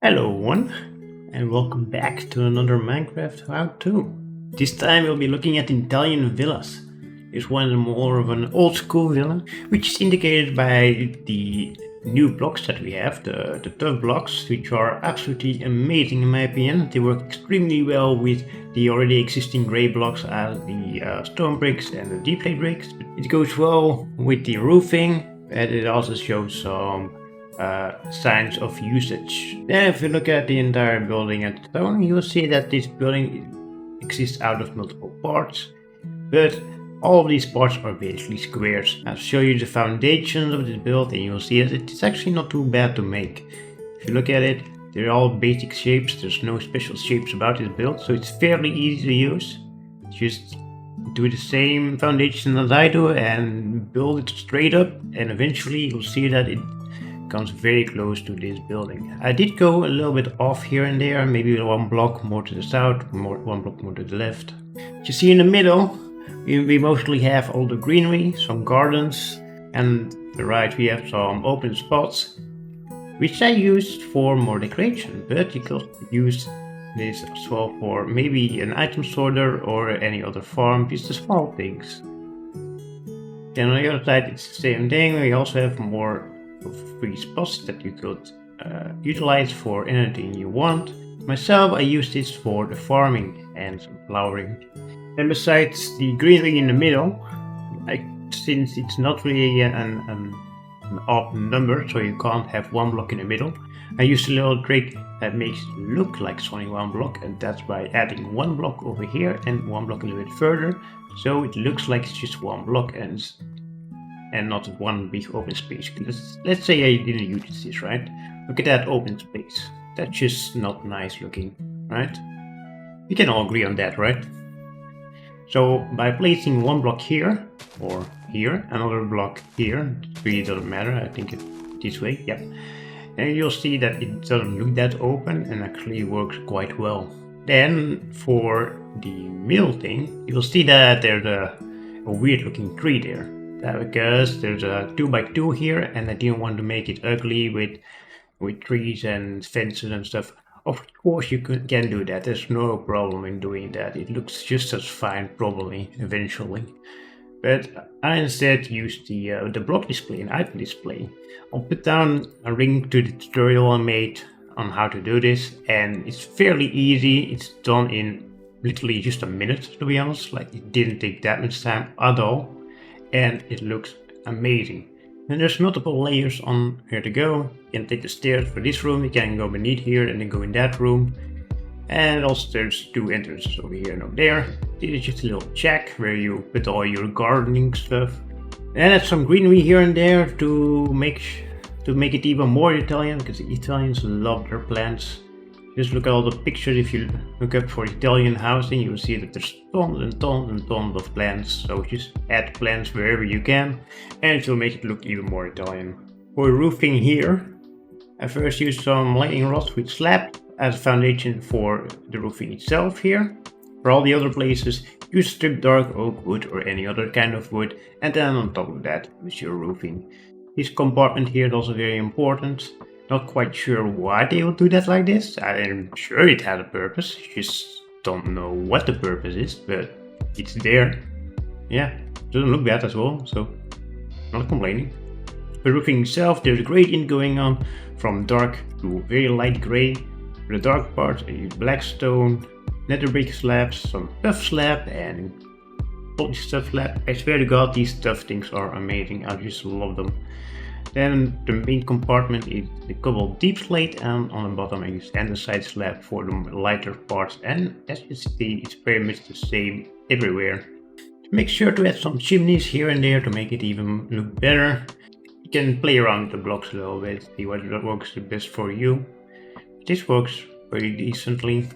Hello everyone, and welcome back to another Minecraft how-to. This time we'll be looking at Italian villas. This one is more of an old school villa, which is indicated by the new blocks that we have, the tuff blocks, which are absolutely amazing in my opinion. They work extremely well with the already existing grey blocks as the stone bricks and the deep plate bricks. It goes well with the roofing, and it also shows some signs of usage. Then if you look at the entire building at stone, you'll see that this building exists out of multiple parts, but all of these parts are basically squares. I'll show you the foundations of this build and you'll see that it's actually not too bad to make. If you look at it, they're all basic shapes, there's no special shapes about this build, so it's fairly easy to use. Just do the same foundation as I do and build it straight up, and eventually you'll see that it comes very close to this building. I did go a little bit off here and there, maybe one block more to the south, one block more to the left. You see in the middle, we mostly have all the greenery, some gardens, and to the right we have some open spots, which I used for more decoration, but you could use this as well for maybe an item sorter or any other farm, just the small things. Then on the other side it's the same thing, we also have more free spots that you could utilize for anything you want. Myself, I use this for the farming and some flowering. And besides the greenery in the middle, since it's not really an odd number, so you can't have one block in the middle, I use a little trick that makes it look like it's only one block, and that's by adding one block over here and one block a little bit further, so it looks like it's just one block and not one big open space. Let's say I didn't use this, right? Look at that open space. That's just not nice looking, right? We can all agree on that, right? So by placing one block here, or here, another block here, it really doesn't matter, I think this way, yeah. And you'll see that it doesn't look that open and actually works quite well. Then for the middle thing, you'll see that there's a weird looking tree there. Because there's a 2x2 here and I didn't want to make it ugly with trees and fences and stuff. Of course you can do that, there's no problem in doing that. It looks just as fine probably eventually. But I instead used the block display and item display. I'll put down a link to the tutorial I made on how to do this, and it's fairly easy. It's done in literally just a minute, to be honest. Like, it didn't take that much time at all. And it looks amazing. And there's multiple layers on here to go. You can take the stairs for this room, you can go beneath here and then go in that room. And also there's two entrances over here and over there. This is just a little check where you put all your gardening stuff. And add some greenery here and there to make it even more Italian, because the Italians love their plants. Just look at all the pictures. If you look up for Italian housing, you will see that there's tons and tons and tons of plants. So just add plants wherever you can, and it will make it look even more Italian. For roofing here, I first used some lightning rods with slab as a foundation for the roofing itself here. For all the other places, use strip dark oak wood or any other kind of wood, and then on top of that is your roofing. This compartment here is also very important. Not quite sure why they would do that like this. I'm sure it had a purpose, just don't know what the purpose is, but it's there. Yeah, doesn't look bad as well, so not complaining. The roofing itself, there's a gradient going on from dark to very light grey. For the dark parts, I use black stone, nether brick slabs, some tuff slab, and polished tuff slab. I swear to God, these tuff things are amazing. I just love them. Then the main compartment is the cobble deep slate, and on the bottom I use andesite slab for the lighter parts, and as you see it's very much the same everywhere. Make sure to add some chimneys here and there to make it even look better. You can play around with the blocks a little bit, see what works the best for you. This works very decently.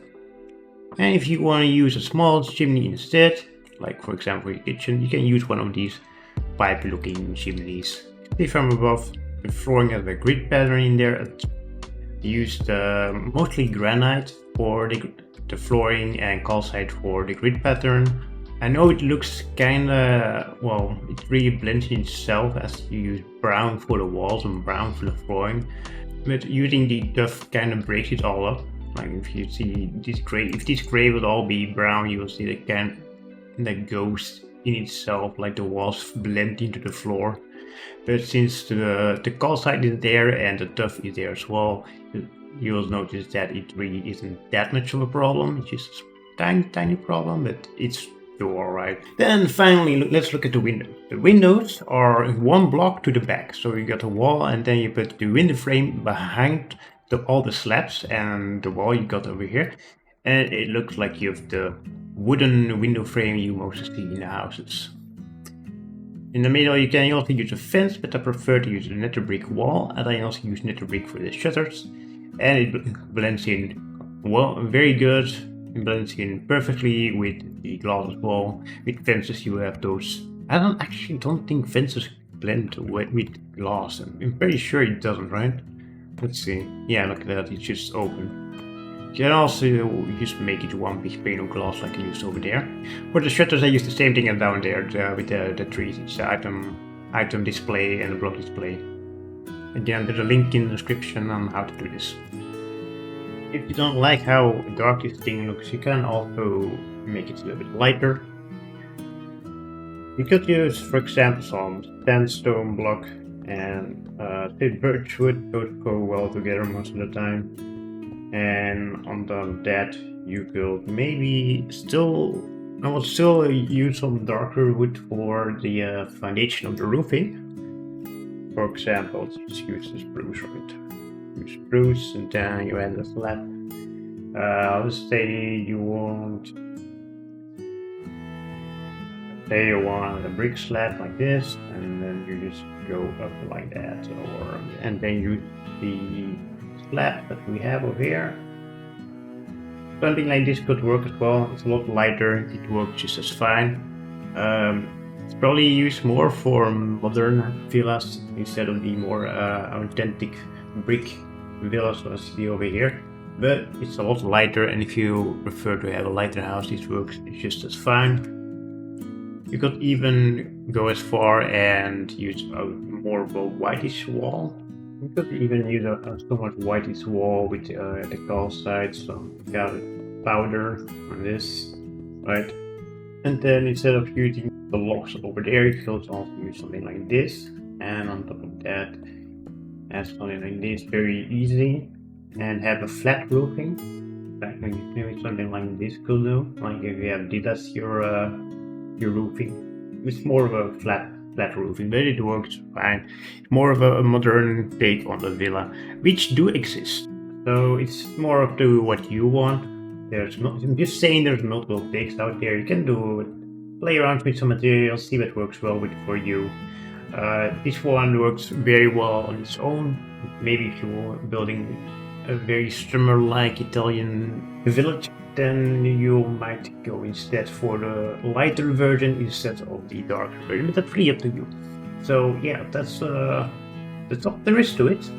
And if you want to use a small chimney instead, like for example your kitchen, you can use one of these pipe looking chimneys. From above, the flooring has a grid pattern in there. I used mostly granite for the flooring and calcite for the grid pattern. I know it looks kinda, well, it really blends in itself as you use brown for the walls and brown for the flooring. but using the tuff kind of breaks it all up. Like if you see this gray, if this gray would all be brown, you will see that goes in itself, like the walls blend into the floor. But since the calcite is there and the tuff is there as well, you will notice that it really isn't that much of a problem. It's just a tiny problem, but it's still alright. Then finally, let's look at the windows. The windows are one block to the back. So you got a wall and then you put the window frame behind all the slabs and the wall you got over here. And it looks like you have the wooden window frame you mostly see in the houses. In the middle you can also use a fence, but I prefer to use a nether brick wall, and I also use nether brick for the shutters. And it blends in well, very good. It blends in perfectly with the glass as well. With fences you have those. I don't think fences blend with glass. I'm pretty sure it doesn't, right? Let's see. Yeah, look at that, it's just open. You can also just make it one big pane of glass like I used over there. For the shutters I use the same thing as down there with the trees. It's the item display and the block display. Again, there's a link in the description on how to do this. If you don't like how dark this thing looks, you can also make it a little bit lighter. You could use, for example, some sandstone block and birch wood. Those go well together most of the time. And on top of that, you could maybe I would still use some darker wood for the foundation of the roofing. For example, just use the spruce, right? Use spruce, and then you add a slab. Let's say you want a brick slab like this, and then you just go up like that, and then use the slab that we have over here. Something like this could work as well. It's a lot lighter, it works just as fine. It's probably used more for modern villas instead of the more authentic brick villas as you see over here. But it's a lot lighter, and if you prefer to have a lighter house, this works just as fine. You could even go as far and use more of a whitish wall. You could even use a somewhat whitish wall with the calcite, some powder on this, right? And then instead of using the logs over there, you could also use something like this. And on top of that, add something like this, very easy. And have a flat roofing. Like maybe something like this could do. Like if you have this your roofing. It's more of a flat roofing, but it works fine. More of a modern take on the villa, which do exist. So it's more up to what you want. I'm just saying there's multiple takes out there. You can do it. Play around with some materials, see what works well for you. This one works very well on its own. Maybe if you're building a very streamer-like Italian village, then you might go instead for the lighter version instead of the darker version, but that's really up to you. So yeah, that's all there is to it.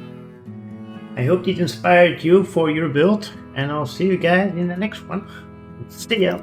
I hope it inspired you for your build, and I'll see you guys in the next one. See ya!